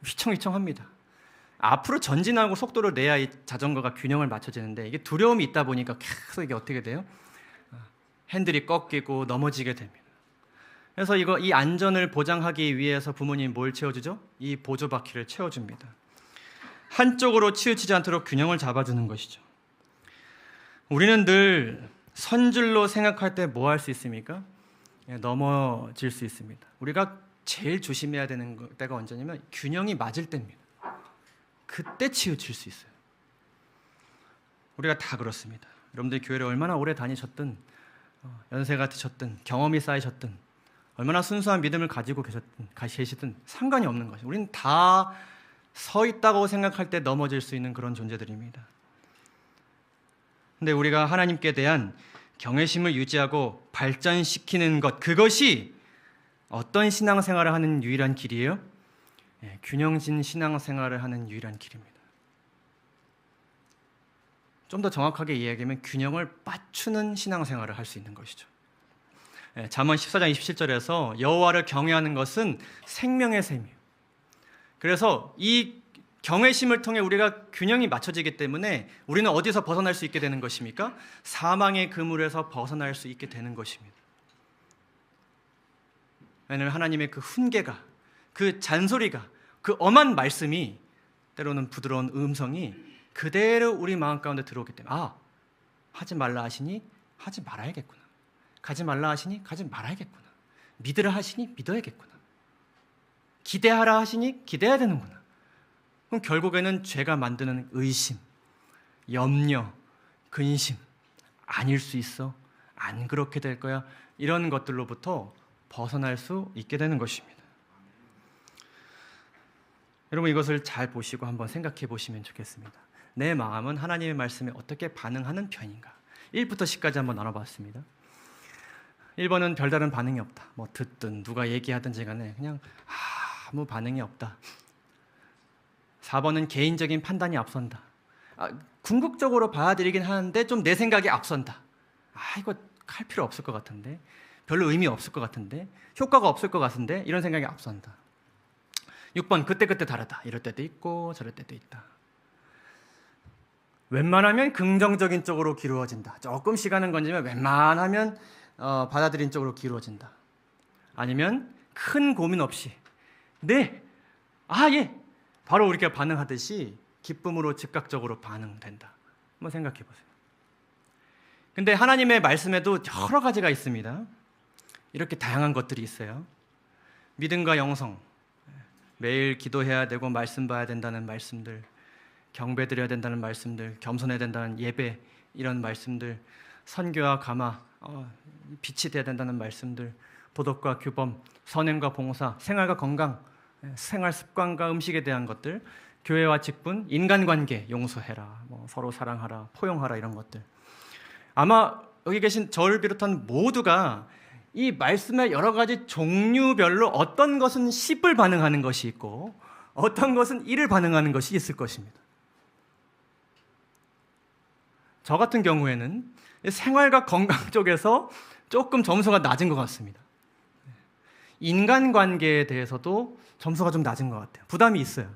휘청휘청합니다. 앞으로 전진하고 속도를 내야 이 자전거가 균형을 맞춰지는데 이게 두려움이 있다 보니까 계속 이게 어떻게 돼요? 핸들이 꺾이고 넘어지게 됩니다. 그래서 이 안전을 보장하기 위해서 부모님이 뭘 채워주죠? 이 보조바퀴를 채워줍니다. 한쪽으로 치우치지 않도록 균형을 잡아주는 것이죠. 우리는 늘 선줄로 생각할 때 뭐 할 수 있습니까? 넘어질 수 있습니다. 우리가 제일 조심해야 되는 때가 언제냐면 균형이 맞을 때입니다. 그때 치우칠 수 있어요. 우리가 다 그렇습니다. 여러분들이 교회를 얼마나 오래 다니셨든 연세가 드셨든 경험이 쌓이셨든 얼마나 순수한 믿음을 가지고 계시든 상관이 없는 것이죠. 우리는 다 서 있다고 생각할 때 넘어질 수 있는 그런 존재들입니다. 근데 우리가 하나님께 대한 경외심을 유지하고 발전시키는 것, 그것이 어떤 신앙생활을 하는 유일한 길이에요? 균형진 신앙생활을 하는 유일한 길입니다. 좀 더 정확하게 이야기하면 균형을 맞추는 신앙생활을 할 수 있는 것이죠. 잠언 14장 27절에서 여호와를 경외하는 것은 생명의 셈이에요. 그래서 이 경외심을 통해 우리가 균형이 맞춰지기 때문에 우리는 어디서 벗어날 수 있게 되는 것입니까? 사망의 그물에서 벗어날 수 있게 되는 것입니다. 왜냐하면 하나님의 그 훈계가, 그 잔소리가, 그 엄한 말씀이, 때로는 부드러운 음성이 그대로 우리 마음 가운데 들어오기 때문에 하지 말라 하시니 하지 말아야겠구나. 가지 말라 하시니 가지 말아야겠구나. 믿으라 하시니 믿어야겠구나. 기대하라 하시니 기대해야 되는구나. 그럼 결국에는 죄가 만드는 의심, 염려, 근심, 아닐 수 있어, 안 그렇게 될 거야, 이런 것들로부터 벗어날 수 있게 되는 것입니다. 여러분, 이것을 잘 보시고 한번 생각해 보시면 좋겠습니다. 내 마음은 하나님의 말씀에 어떻게 반응하는 편인가? 1부터 10까지 한번 나눠봤습니다. 1번은 별다른 반응이 없다. 뭐 듣든 누가 얘기하든지 간에 그냥 아무 반응이 없다. 4번은 개인적인 판단이 앞선다. 궁극적으로 받아들이긴 하는데 좀 내 생각이 앞선다. 이거 할 필요 없을 것 같은데, 별로 의미 없을 것 같은데, 효과가 없을 것 같은데, 이런 생각이 앞선다. 6번, 그때그때 다르다. 이럴 때도 있고 저럴 때도 있다. 웬만하면 긍정적인 쪽으로 기울어진다. 조금씩 하는 건지만 웬만하면 받아들인 쪽으로 기울어진다. 아니면 큰 고민 없이 네, 예, 바로 우리가 반응하듯이 기쁨으로 즉각적으로 반응된다. 한번 생각해 보세요. 근데 하나님의 말씀에도 여러 가지가 있습니다. 이렇게 다양한 것들이 있어요. 믿음과 영성, 매일 기도해야 되고 말씀 봐야 된다는 말씀들, 경배 드려야 된다는 말씀들, 겸손해야 된다는 예배, 이런 말씀들, 선교와 감화, 빛이 되어야 된다는 말씀들, 도덕과 규범, 선행과 봉사, 생활과 건강, 생활 습관과 음식에 대한 것들, 교회와 직분, 인간관계, 용서해라, 서로 사랑하라, 포용하라, 이런 것들. 아마 여기 계신 저를 비롯한 모두가 이 말씀의 여러 가지 종류별로 어떤 것은 10을 반응하는 것이 있고 어떤 것은 1을 반응하는 것이 있을 것입니다. 저 같은 경우에는 생활과 건강 쪽에서 조금 점수가 낮은 것 같습니다. 인간관계에 대해서도 점수가 좀 낮은 것 같아요. 부담이 있어요.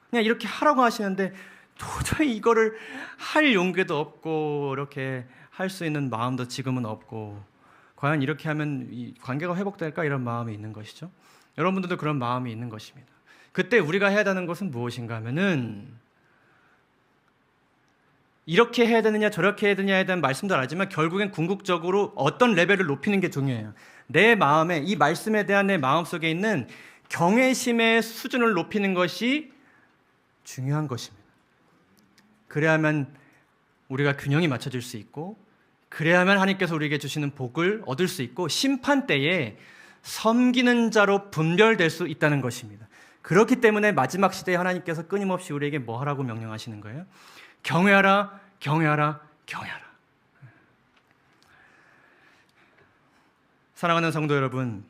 그냥 이렇게 하라고 하시는데 도저히 이거를 할 용기도 없고 이렇게 할 수 있는 마음도 지금은 없고, 과연 이렇게 하면 이 관계가 회복될까, 이런 마음이 있는 것이죠. 여러분들도 그런 마음이 있는 것입니다. 그때 우리가 해야 되는 것은 무엇인가 하면은, 이렇게 해야 되느냐 저렇게 해야 되느냐에 대한 말씀도 알지만 결국엔 궁극적으로 어떤 레벨을 높이는 게 중요해요. 내 마음에, 이 말씀에 대한 내 마음속에 있는 경외심의 수준을 높이는 것이 중요한 것입니다. 그래야만 우리가 균형이 맞춰질 수 있고, 그래야만 하나님께서 우리에게 주시는 복을 얻을 수 있고, 심판 때에 섬기는 자로 분별될 수 있다는 것입니다. 그렇기 때문에 마지막 시대에 하나님께서 끊임없이 우리에게 뭐 하라고 명령하시는 거예요? 경외하라, 경외하라, 경외하라. 사랑하는 성도 여러분,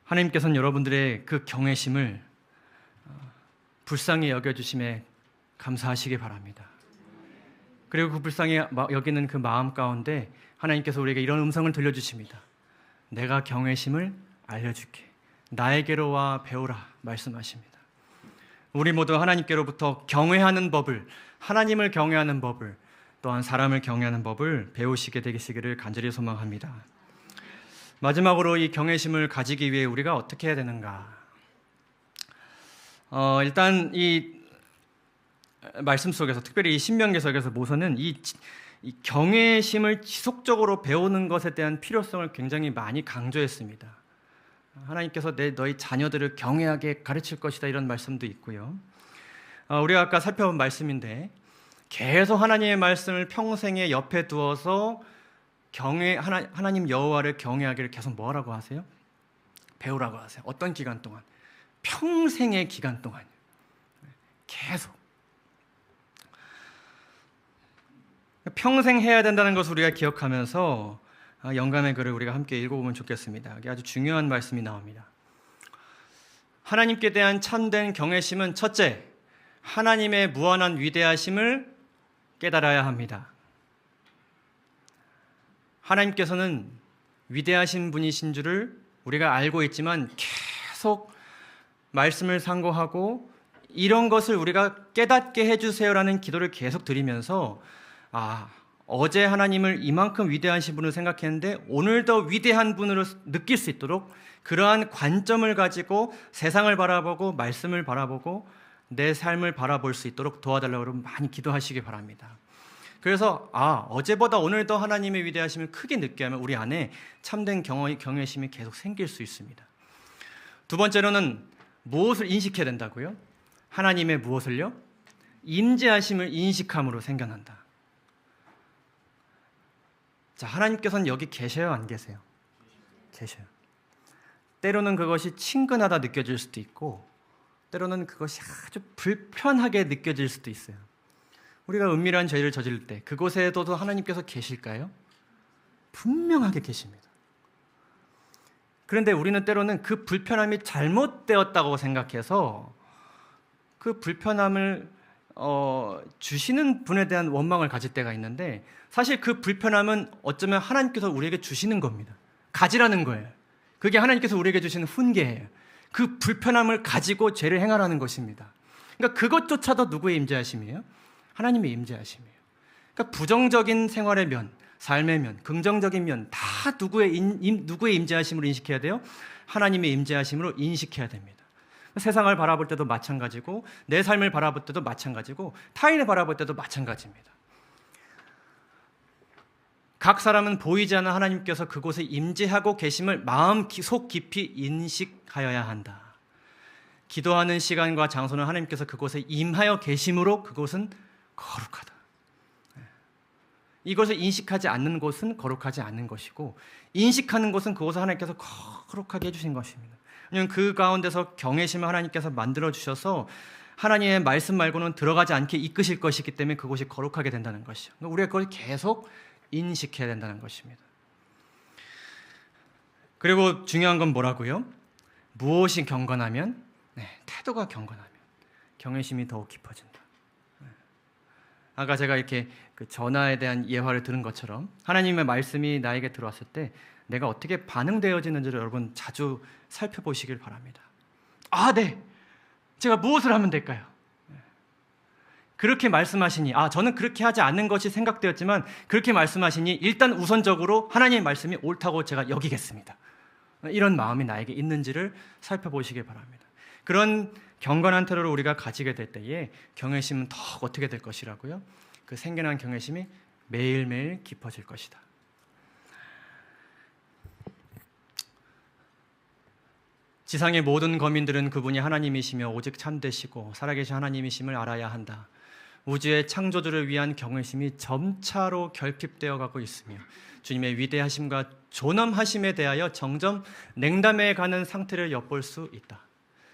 하나님께서는 여러분들의 그 경외심을 불쌍히 여겨주심에 감사하시기 바랍니다. 그리고 그 불쌍히 여기는 그 마음 가운데 하나님께서 우리에게 이런 음성을 들려주십니다. 내가 경외심을 알려줄게. 나에게로 와 배우라 말씀하십니다. 우리 모두 하나님께로부터 경외하는 법을, 하나님을 경외하는 법을, 또한 사람을 경외하는 법을 배우시게 되시기를 간절히 소망합니다. 마지막으로 이 경외심을 가지기 위해 우리가 어떻게 해야 되는가? 일단 이 말씀 속에서, 특별히 이 신명기서에서 모서는 이 경외심을 지속적으로 배우는 것에 대한 필요성을 굉장히 많이 강조했습니다. 하나님께서 너희 자녀들을 경외하게 가르칠 것이다, 이런 말씀도 있고요. 우리가 아까 살펴본 말씀인데, 계속 하나님의 말씀을 평생에 옆에 두어서 하나님 여호와를 경외하기를 계속 뭐라고 하세요? 배우라고 하세요. 어떤 기간 동안? 평생의 기간 동안 계속. 평생 해야 된다는 것을 우리가 기억하면서 영감의 글을 우리가 함께 읽어보면 좋겠습니다. 여기 아주 중요한 말씀이 나옵니다. 하나님께 대한 참된 경외심은 첫째, 하나님의 무한한 위대하심을 깨달아야 합니다. 하나님께서는 위대하신 분이신 줄을 우리가 알고 있지만 계속 말씀을 상고하고 이런 것을 우리가 깨닫게 해주세요라는 기도를 계속 드리면서 어제 하나님을 이만큼 위대하신 분으로 생각했는데 오늘 더 위대한 분으로 느낄 수 있도록 그러한 관점을 가지고 세상을 바라보고 말씀을 바라보고 내 삶을 바라볼 수 있도록 도와달라고 여러분 많이 기도하시기 바랍니다. 그래서 어제보다 오늘 더 하나님의 위대하심을 크게 느끼게 하면 우리 안에 참된 경외심이 계속 생길 수 있습니다. 두 번째로는 무엇을 인식해야 된다고요? 하나님의 무엇을요? 임재하심을 인식함으로 생겨난다. 자, 하나님께서는 여기 계셔요, 안 계세요? 계셔요. 때로는 그것이 친근하다 느껴질 수도 있고 때로는 그것이 아주 불편하게 느껴질 수도 있어요. 우리가 은밀한 죄를 저지를 때 그곳에도 하나님께서 계실까요? 분명하게 계십니다. 그런데 우리는 때로는 그 불편함이 잘못되었다고 생각해서 그 불편함을 주시는 분에 대한 원망을 가질 때가 있는데 사실 그 불편함은 어쩌면 하나님께서 우리에게 주시는 겁니다. 가지라는 거예요. 그게 하나님께서 우리에게 주시는 훈계예요. 그 불편함을 가지고 죄를 행하라는 것입니다. 그러니까 그것조차도 누구의 임재하심이에요? 하나님의 임재하심이에요. 그러니까 부정적인 생활의 면, 삶의 면, 긍정적인 면 다 누구의 임재하심으로 인식해야 돼요? 하나님의 임재하심으로 인식해야 됩니다. 세상을 바라볼 때도 마찬가지고 내 삶을 바라볼 때도 마찬가지고 타인을 바라볼 때도 마찬가지입니다. 각 사람은 보이지 않는 하나님께서 그곳에 임재하고 계심을 마음 속 깊이 인식하여야 한다. 기도하는 시간과 장소는 하나님께서 그곳에 임하여 계심으로 그곳은 거룩하다. 이것을 인식하지 않는 곳은 거룩하지 않는 것이고 인식하는 곳은 그곳을 하나님께서 거룩하게 해주신 것입니다. 왜냐하면 그 가운데서 경외심을 하나님께서 만들어주셔서 하나님의 말씀 말고는 들어가지 않게 이끄실 것이기 때문에 그곳이 거룩하게 된다는 것이죠. 우리가 그걸 계속 인식해야 된다는 것입니다. 그리고 중요한 건 뭐라고요? 무엇이 경건하면? 태도가 경건하면 경외심이 더욱 깊어진다. 아까 제가 이렇게 그 전화에 대한 예화를 들은 것처럼 하나님의 말씀이 나에게 들어왔을 때 내가 어떻게 반응되어지는지를 여러분 자주 살펴보시길 바랍니다. 네. 제가 무엇을 하면 될까요? 그렇게 말씀하시니 저는 그렇게 하지 않는 것이 생각되었지만 그렇게 말씀하시니 일단 우선적으로 하나님의 말씀이 옳다고 제가 여기겠습니다. 이런 마음이 나에게 있는지를 살펴보시길 바랍니다. 그런 경건한 태도를 우리가 가지게 될 때에 경외심은 더 어떻게 될 것이라고요? 그 생겨난 경외심이 매일매일 깊어질 것이다. 지상의 모든 거민들은 그분이 하나님이시며 오직 참되시고 살아계신 하나님이심을 알아야 한다. 우주의 창조주를 위한 경외심이 점차로 결핍되어 가고 있으며 주님의 위대하심과 존엄하심에 대하여 점점 냉담해가는 상태를 엿볼 수 있다.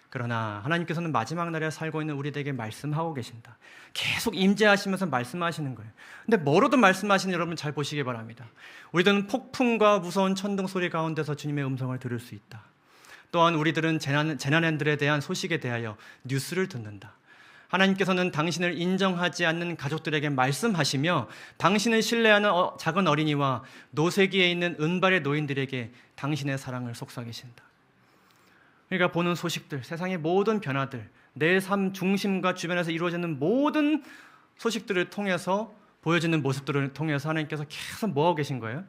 그러나 하나님께서는 마지막 날에 살고 있는 우리들에게 말씀하고 계신다. 계속 임재하시면서 말씀하시는 거예요. 근데 뭐로도 말씀하시는 여러분 잘 보시기 바랍니다. 우리들은 폭풍과 무서운 천둥 소리 가운데서 주님의 음성을 들을 수 있다. 또한 우리들은 재난들에 대한 소식에 대하여 뉴스를 듣는다. 하나님께서는 당신을 인정하지 않는 가족들에게 말씀하시며 당신을 신뢰하는 작은 어린이와 노쇠기에 있는 은발의 노인들에게 당신의 사랑을 속삭이신다. 그러니까 보는 소식들, 세상의 모든 변화들, 내 삶 중심과 주변에서 이루어지는 모든 소식들을 통해서 보여지는 모습들을 통해서 하나님께서 계속 뭐하고 계신 거예요?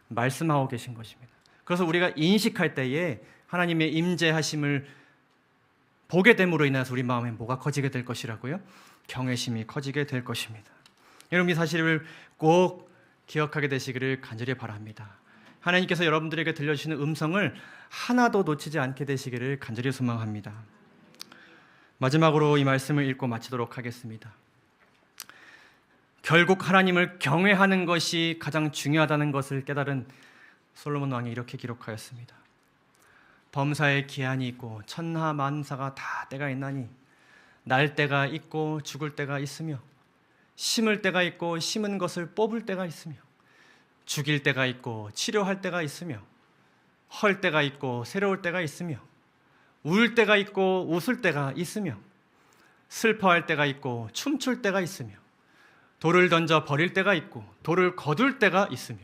말씀하고 계신 것입니다. 그래서 우리가 인식할 때에 하나님의 임재하심을 보게 됨으로 인해서 우리 마음에 뭐가 커지게 될 것이라고요? 경외심이 커지게 될 것입니다. 여러분 이 사실을 꼭 기억하게 되시기를 간절히 바랍니다. 하나님께서 여러분들에게 들려주시는 음성을 하나도 놓치지 않게 되시기를 간절히 소망합니다. 마지막으로 이 말씀을 읽고 마치도록 하겠습니다. 결국 하나님을 경외하는 것이 가장 중요하다는 것을 깨달은 솔로몬 왕이 이렇게 기록하였습니다. 범사에 기한이 있고 천하 만사가 다 때가 있나니 날 때가 있고 죽을 때가 있으며 심을 때가 있고 심은 것을 뽑을 때가 있으며 죽일 때가 있고 치료할 때가 있으며 헐 때가 있고 새로울 때가 있으며 울 때가 있고 웃을 때가 있으며 슬퍼할 때가 있고 춤출 때가 있으며 돌을 던져 버릴 때가 있고 돌을 거둘 때가 있으며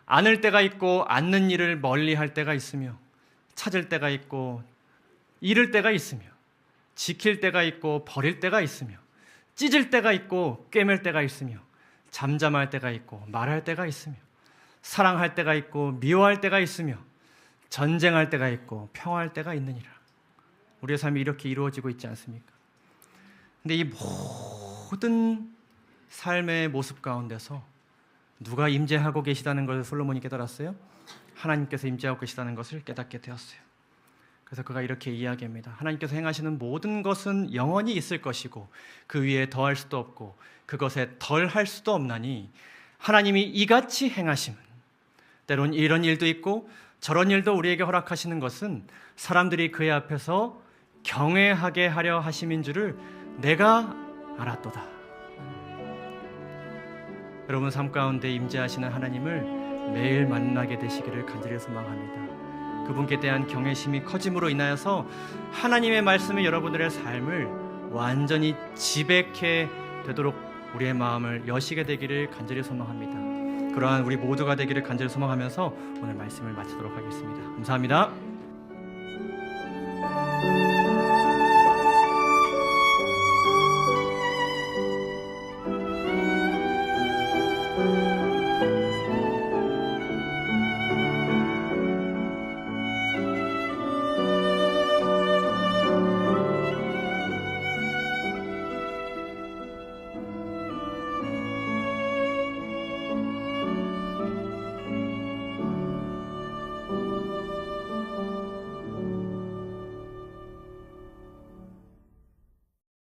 안을 때가 있고 않는 일을 멀리할 때가 있으며 찾을 때가 있고 잃을 때가 있으며 지킬 때가 있고 버릴 때가 있으며 찢을 때가 있고 꿰맬 때가 있으며 잠잠할 때가 있고 말할 때가 있으며 사랑할 때가 있고 미워할 때가 있으며 전쟁할 때가 있고 평화할 때가 있느니라. 우리의 삶이 이렇게 이루어지고 있지 않습니까? 근데 이 모든 삶의 모습 가운데서 누가 임재하고 계시다는 것을 솔로몬이 깨달았어요? 하나님께서 임재하고 계시다는 것을 깨닫게 되었어요. 그래서 그가 이렇게 이야기합니다. 하나님께서 행하시는 모든 것은 영원히 있을 것이고 그 위에 더할 수도 없고 그것에 덜할 수도 없나니 하나님이 이같이 행하심은, 때론 이런 일도 있고 저런 일도 우리에게 허락하시는 것은 사람들이 그의 앞에서 경외하게 하려 하심인 줄을 내가 알았도다. 여러분 삶 가운데 임재하시는 하나님을 매일 만나게 되시기를 간절히 소망합니다. 그분께 대한 경외심이 커짐으로 인하여서 하나님의 말씀이 여러분들의 삶을 완전히 지배케 되도록 우리의 마음을 여시게 되기를 간절히 소망합니다. 그러한 우리 모두가 되기를 간절히 소망하면서 오늘 말씀을 마치도록 하겠습니다. 감사합니다.